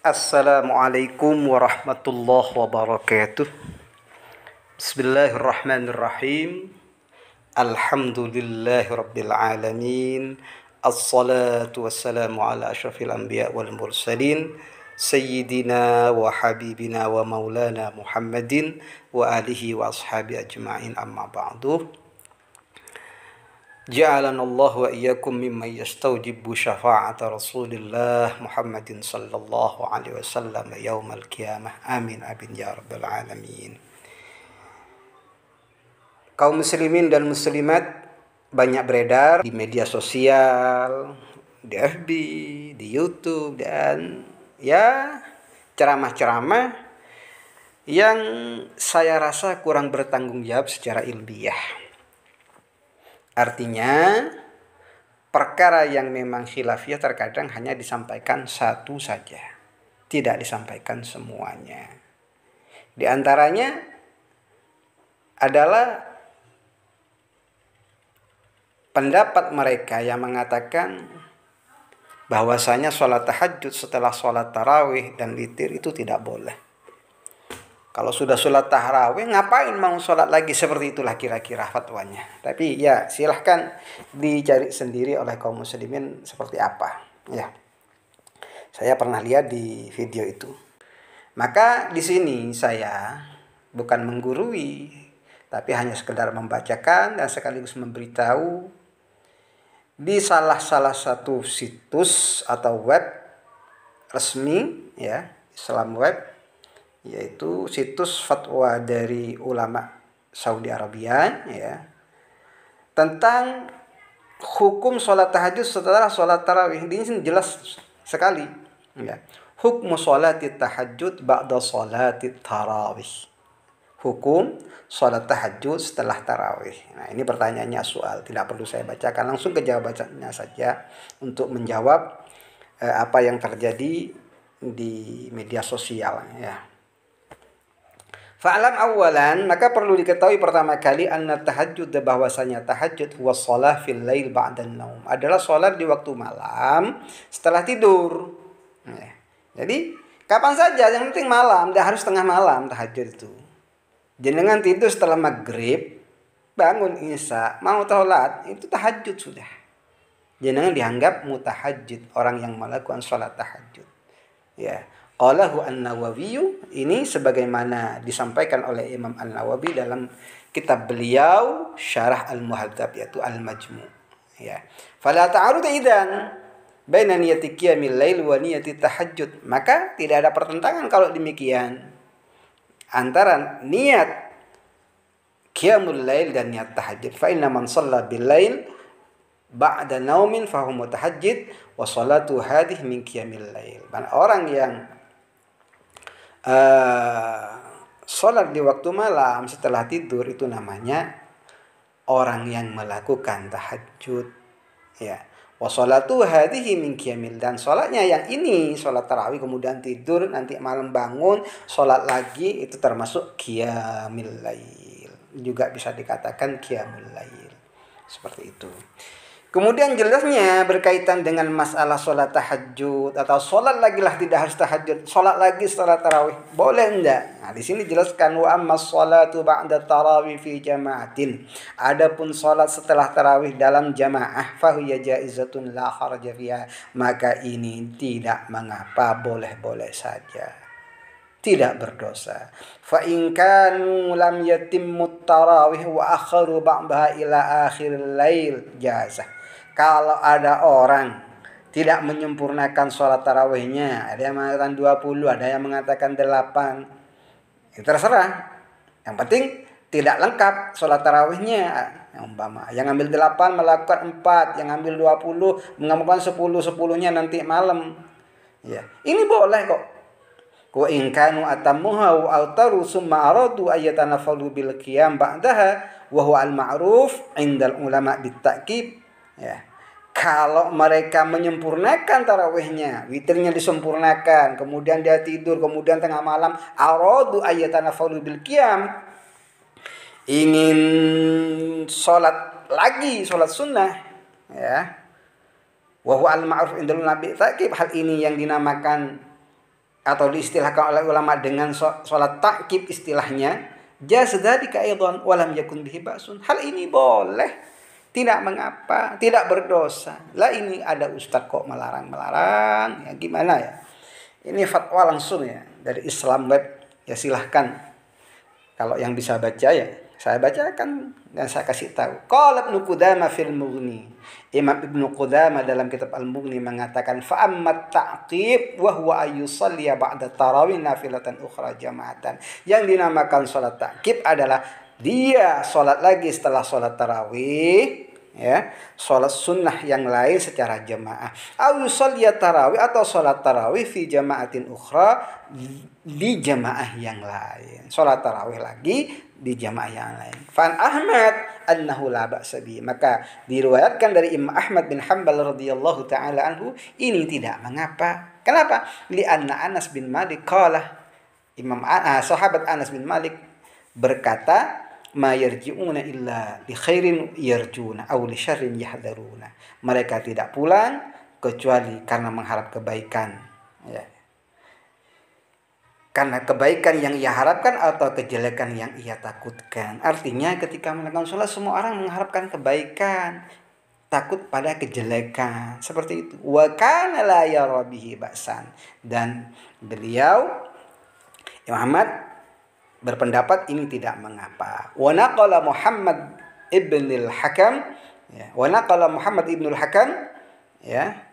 Assalamualaikum warahmatullahi wabarakatuh. Bismillahirrahmanirrahim. Alhamdulillahi rabbil alamin. Assalatu wassalamu ala asyrafil anbiya wal mursalin Sayyidina wa habibina wa maulana Muhammadin wa alihi wa ashabi ajma'in, amma ba'du. Ja'alana Allah wa iyyakum mimman yastawjibu syafa'ata Rasulillah Muhammadin sallallahu alaihi wasallam yaumal qiyamah. Amin amin ya rabbal alamin. Kaum muslimin dan muslimat banyak beredar di media sosial, di FB, di YouTube, dan ya ceramah-ceramah yang saya rasa kurang bertanggung jawab secara ilmiah. Artinya, perkara yang memang khilafiyah terkadang hanya disampaikan satu saja, tidak disampaikan semuanya. Di antaranya adalah pendapat mereka yang mengatakan bahwasanya sholat tahajud setelah sholat tarawih dan witir itu tidak boleh. Kalau sudah sholat tarawih, ngapain mau sholat lagi? Seperti itulah kira-kira fatwanya. Tapi ya silahkan dicari sendiri oleh kaum muslimin seperti apa. Ya, saya pernah lihat di video itu. Maka di sini saya bukan menggurui, tapi hanya sekedar membacakan dan sekaligus memberitahu di salah satu situs atau web resmi ya Islam Web, yaitu situs fatwa dari ulama Saudi Arabia ya, tentang hukum sholat tahajud setelah sholat tarawih. Ini jelas sekali ya. Hukmu sholatit tahajud ba'da sholatit tarawih. Hukum sholat tahajud setelah tarawih. Nah, ini pertanyaannya soal, tidak perlu saya bacakan, langsung ke jawabannya saja untuk menjawab apa yang terjadi di media sosial ya. Fa'lam awalan, maka perlu diketahui pertama kali anna tahajud, bahwasanya tahajud huwa shalah fil lail ba'dan naum, adalah salat di waktu malam setelah tidur. Ya. Jadi kapan saja, yang penting malam, tidak harus tengah malam tahajud itu. Jenengan tidur setelah maghrib, bangun isya, mau sholat, itu tahajud sudah. Jenengan dianggap mutahajjid, orang yang melakukan sholat tahajud. Ya. Qalahu An-Nawawi, ini sebagaimana disampaikan oleh Imam An-Nawawi dalam kitab beliau Syarah Al-Muhadzab, yaitu Al-Majmu'. Ya. Fala ta'arud idzan baina niyati qiyamil lail wa niyati tahajjud. Maka tidak ada pertentangan kalau demikian antara niat qiyamul lail dan niat tahajud. Fa inna man shalla bil lail ba'da naumin fa huwa mutahajjid wa salatu hadhihi min qiyamil lail. Orang yang sholat di waktu malam setelah tidur itu namanya orang yang melakukan tahajud ya. Wa sholatu hadhihi min qiyamil, dan sholatnya yang ini sholat tarawih kemudian tidur, nanti malam bangun sholat lagi, itu termasuk qiyamil lail, juga bisa dikatakan qiyamul lail, seperti itu. Kemudian jelasnya berkaitan dengan masalah sholat tahajud atau sholat lagi lah, tidak harus tahajud, sholat lagi setelah tarawih, boleh enggak? Nah, di sini jelaskan wa amma sholatu ba'da tarawih fi jama'atin. Adapun sholat setelah tarawih dalam jamaah fahuya jaizatun la haraja fiha, maka ini tidak mengapa, boleh-boleh saja, tidak berdosa. Fa in kanu lam yatimmu tarawih wa akharu ba'daha ila akhiril lail jazah. Kalau ada orang tidak menyempurnakan sholat tarawihnya, ada yang mengatakan 20, ada yang mengatakan 8, itu terserah. Yang penting tidak lengkap sholat tarawihnya. Yang ambil 8 melakukan 4, yang ambil 20 mengamalkan 10-10-nya nanti malam. Ya, ini boleh kok. Wa in kanu atammuha wa autaru summa aradu ayatanafalu bil qiyam ba'daha wa huwa al ma'ruf 'indal ulama bit ta'kid. Ya. Kalau mereka menyempurnakan tarawihnya, witirnya disempurnakan, kemudian dia tidur, kemudian tengah malam aradu ayatanafalu bil qiyam, ingin sholat lagi, sholat sunnah ya, wa huwa al ma'ruf indal nabi ta'kid, hal ini yang dinamakan atau diistilahkan oleh ulama dengan sholat ta'kib istilahnya, jaz dzalika aidan wa lam yakun bihi ba'sun. Hal ini boleh, tidak mengapa, tidak berdosa. Lah ini ada ustaz kok melarang-melarang, ya gimana ya? Ini fatwa langsung ya dari Islam Web. Ya silahkan. Kalau yang bisa baca ya saya bacakan dan saya kasih tahu. Qala Ibnu Qudamah fil Mughni. Imam Ibnu Qudamah dalam kitab Al-Mughni mengatakan fa ammat ta'qib wa huwa ayyusalli ba'da tarawih nafilatan ukhra jama'atan. Yang dinamakan salat ta'qib adalah dia salat lagi setelah salat tarawih, ya, salat sunnah yang lain secara jamaah. Au yusalli tarawih atau salat tarawih fi jama'atin ukhra, di jamaah yang lain. Salat tarawih lagi di jamaah yang lain. Fan Ahmad annahu la ba'sa bi. Maka diriwayatkan dari Imam Ahmad bin Hanbal radhiyallahu taala anhu, ini tidak mengapa. Kenapa? Li'anna Anas bin Malik qala, sahabat Anas bin Malik berkata, ma yarji'una illa li khairin yarjuna aw li syarrin yahdharuna. Mereka tidak pulang kecuali karena mengharap kebaikan, ya. Karena kebaikan yang ia harapkan atau kejelekan yang ia takutkan. Artinya ketika melakukan sholat semua orang mengharapkan kebaikan, takut pada kejelekan. Seperti itu. Wa kana la yara bihi ba'san. Dan beliau Imam Ahmad berpendapat ini tidak mengapa. Wa naqala Muhammad ibn al-Hakam, ya. Wa naqala Muhammad ibn al-Hakam, ya,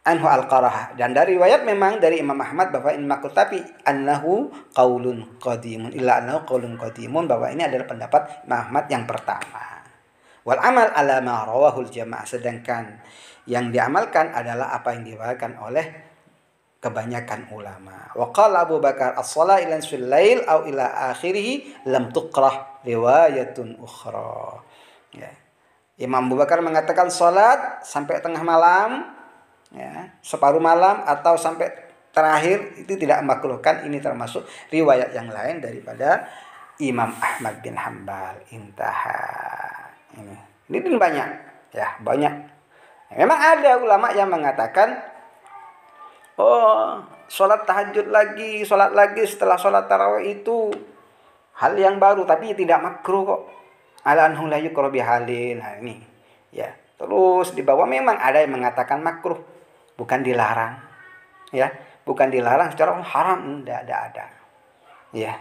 anhu al-qarah. Dan dari riwayat memang dari Imam Ahmad bahwa ini makruh, tapi annahu qaulun qadimun, illa annahu qaulun qadimun, bahwa ini adalah pendapat Imam Ahmad yang pertama. Wal amal ala ma rawahul jamaah, sedangkan yang diamalkan adalah apa yang diriwayatkan oleh kebanyakan ulama. Wa qala Abu Bakar as-shalah ila nisfil lail au ila akhirih lam tuqrah riwayatun ukhra. Ya. Imam Abu Bakar mengatakan salat sampai tengah malam, ya, separuh malam atau sampai terakhir itu tidak makruhkan. Ini termasuk riwayat yang lain daripada Imam Ahmad bin Hanbal. Intaha. Ini banyak, ya, banyak. Memang ada ulama yang mengatakan, oh, sholat tahajud lagi, sholat lagi setelah sholat tarawih itu hal yang baru, tapi tidak makruh kok. Ala anhu la yukrahu bihalin. Nah, ini, ya. Terus di bawah memang ada yang mengatakan makruh, bukan dilarang, ya, bukan dilarang secara haram, tidak ada, ya.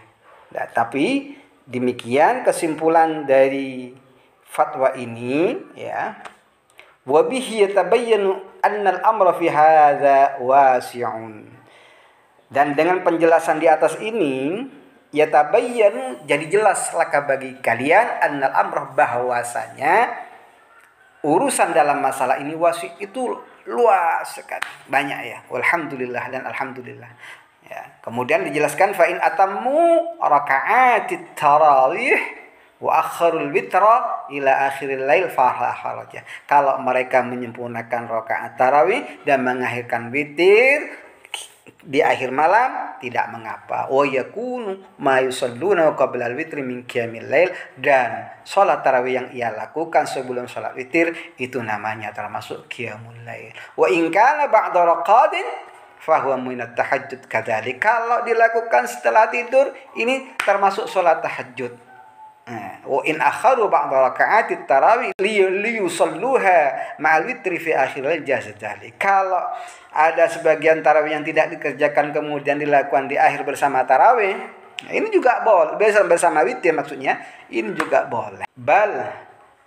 Nah, tapi demikian kesimpulan dari fatwa ini, ya. Wa bihi yatabayyanu anna al-amra fi hadza wasi'un. Dan dengan penjelasan di atas ini, yatabayyanu, jadi jelas laka bagi kalian, annal amra, bahwasanya urusan dalam masalah ini wasi' itu luas sekali, banyak, ya. Walhamdulillah dan alhamdulillah, ya. Kemudian dijelaskan fa in atammu raka'atit tarawih wa akharul witra ila akhiril lail fala haraja. Kalau mereka menyempurnakan rakaat tarawih dan mengakhirkan witir di akhir malam, tidak mengapa. Wa yakunu ma yusalluna qabla al-witri min qiyamil lail, dan salat tarawih yang ia lakukan sebelum salat witir itu namanya termasuk qiyamul lail. Wa in kana ba'da raqadin fa huwa min at-tahajjud kadzalik. Kalau dilakukan setelah tidur ini termasuk salat tahajud. Wa in akharu ba'da raka'atit tarawih liyusalluha ma'al witri fi akhiril jazali. Kalau ada sebagian tarawih yang tidak dikerjakan kemudian dilakukan di akhir bersama tarawih, ini juga boleh, bersama witir maksudnya, ini juga boleh. Bal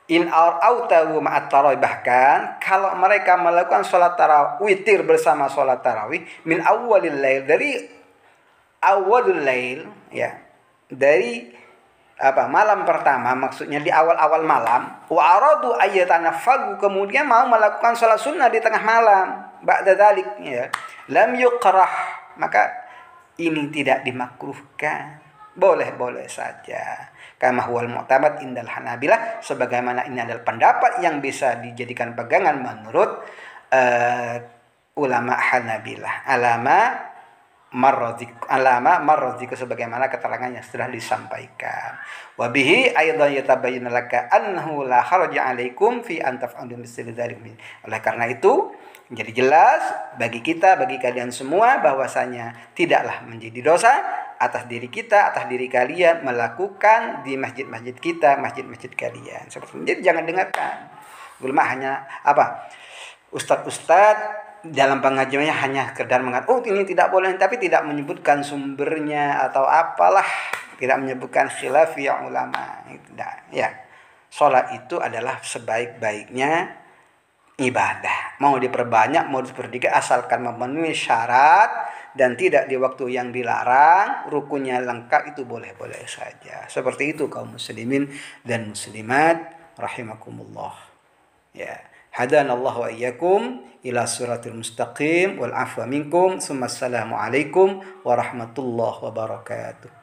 in autahu ma'at tarawih, bahkan kalau mereka melakukan salat tarawih witir bersama salat tarawih min awwalil lail, dari awwalul lail, ya, dari malam pertama, maksudnya di awal-awal malam, wa aradu ayyatanaffagu, kemudian mau melakukan salat sunnah di tengah malam, ba'da dzalik, ya, lam yukrah, maka ini tidak dimakruhkan, boleh-boleh saja. Kama huwal mu'tamad indal Hanabilah, sebagaimana ini adalah pendapat yang bisa dijadikan pegangan menurut ulama Hanabilah. Alama marradziku, sebagaimana keterangan yang sudah disampaikan. Wa bihi aidan yatabayyana laka annahu la haraja 'alaikum fi an taf'alu misli dzalik. Oleh karena itu Jadi jelas bagi kita, bagi kalian semua bahwasanya tidaklah menjadi dosa atas diri kita, atas diri kalian melakukan di masjid-masjid kita, masjid-masjid kalian. Seperti itu. Jadi jangan dengarkan. Ulama hanya apa? Ustadz-ustadz dalam pengajiannya hanya sekedar mengatakan, oh ini tidak boleh, tapi tidak menyebutkan sumbernya atau apalah, tidak menyebutkan khilafi ulama. Tidak, ya. Sholat itu adalah sebaik-baiknya ibadah. Mau diperbanyak, mau diperdikat, asalkan memenuhi syarat dan tidak di waktu yang dilarang, rukunnya lengkap, itu boleh-boleh saja. Seperti itu kaum muslimin dan muslimat rahimakumullah. Ya. Hadanallahu wa iyyakum ila siratal mustaqim wal afwa minkum. Assalamu alaikum warahmatullahi wabarakatuh.